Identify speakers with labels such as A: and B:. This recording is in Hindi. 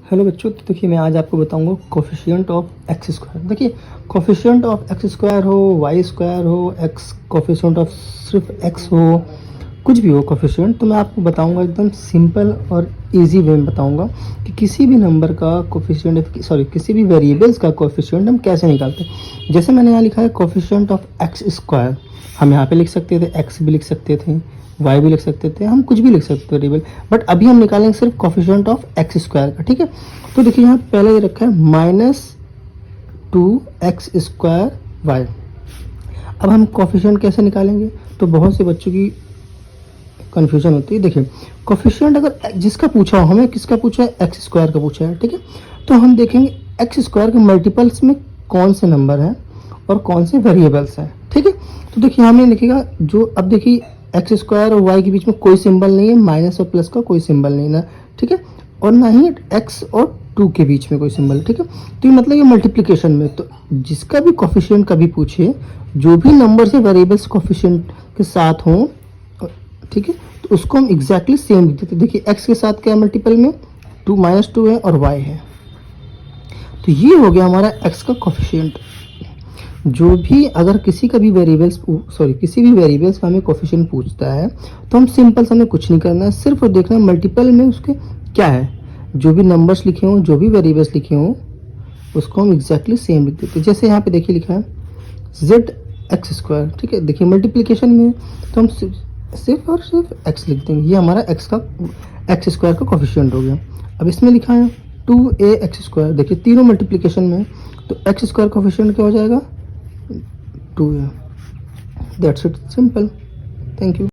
A: हेलो बच्चों, तो देखिए मैं आज आपको बताऊंगा कोफिशिएंट ऑफ एक्स स्क्वायर। देखिए कोफिशिएंट ऑफ एक्स स्क्वायर हो, वाई स्क्वायर हो, एक्स कोफिशिएंट ऑफ सिर्फ एक्स हो, कुछ भी हो कोफिशिएंट, तो मैं आपको बताऊंगा एकदम सिंपल और इजी वे में बताऊंगा कि किसी भी नंबर का कोफिशिएंट किसी भी वेरिएबल्स का कोफिशिएंट हम कैसे निकालते हैं। जैसे मैंने यहाँ लिखा है कोफिशिएंट ऑफ एक्स स्क्वायर, हम यहाँ पे लिख सकते थे, एक्स भी लिख सकते थे, वाई भी लिख सकते थे, हम कुछ भी लिख सकते थे वेरिएबल, बट अभी हम निकालेंगे सिर्फ कोफिशिएंट ऑफ एक्स स्क्वायर का। ठीक है, तो देखिए यहाँ पहले ये रखा है -2x² वाई। अब हम कोफिशिएंट कैसे निकालेंगे, तो बहुत से बच्चों की कन्फ्यूजन होती है। देखिए कोफिशिएंट अगर जिसका पूछा हो, हमें किसका पूछा है, एक्स स्क्वायर का पूछा है। ठीक है, तो हम देखेंगे एक्स स्क्वायर के मल्टीपल्स में कौन से नंबर हैं और कौन से वेरिएबल्स हैं। ठीक है, तो देखिए हमें लिखेगा जो, अब देखिए एक्स स्क्वायर और वाई के बीच में कोई सिंबल नहीं है, माइनस और प्लस का कोई सिंबल नहीं ना। ठीक है, और ना ही एक्स और 2 के बीच में कोई सिंबल। ठीक है, तो ये मतलब ये मल्टीप्लिकेशन में, तो जिसका भी कोफिशिएंट कभी पूछे, जो भी नंबर से वेरिएबल्स कोफिशिएंट के साथ हों, ठीक है, तो उसको हम एग्जैक्टली सेम लिख देते। देखिए एक्स के साथ क्या मल्टीपल में 2 -2 है और वाई है, तो ये हो गया हमारा एक्स का कोफिशिएंट। जो भी अगर किसी का भी किसी भी वेरिएबल्स का हमें कोफिशिएंट पूछता है, तो हम सिंपल से, हमें कुछ नहीं करना है, सिर्फ देखना है मल्टीपल में उसके क्या है। जो भी नंबर्स लिखे हों, जो भी वेरिएबल्स लिखे हों, उसको हम एग्जैक्टली सेम लिख देते हैं। जैसे यहाँ पे देखिए लिखा है zx²। ठीक है, देखिए मल्टीप्लिकेशन में तो हम सिर्फ और सिर्फ एक्स लिख देंगे, ये हमारा एक्स स्क्वायर का कोफिशिएंट हो गया। अब इसमें लिखा है 2ax²। देखिए तीनों मल्टीप्लिकेशन में, तो एक्स स्क्वायर कोफिशिएंट क्या हो जाएगा, 2 है। That's it, simple. Thank you.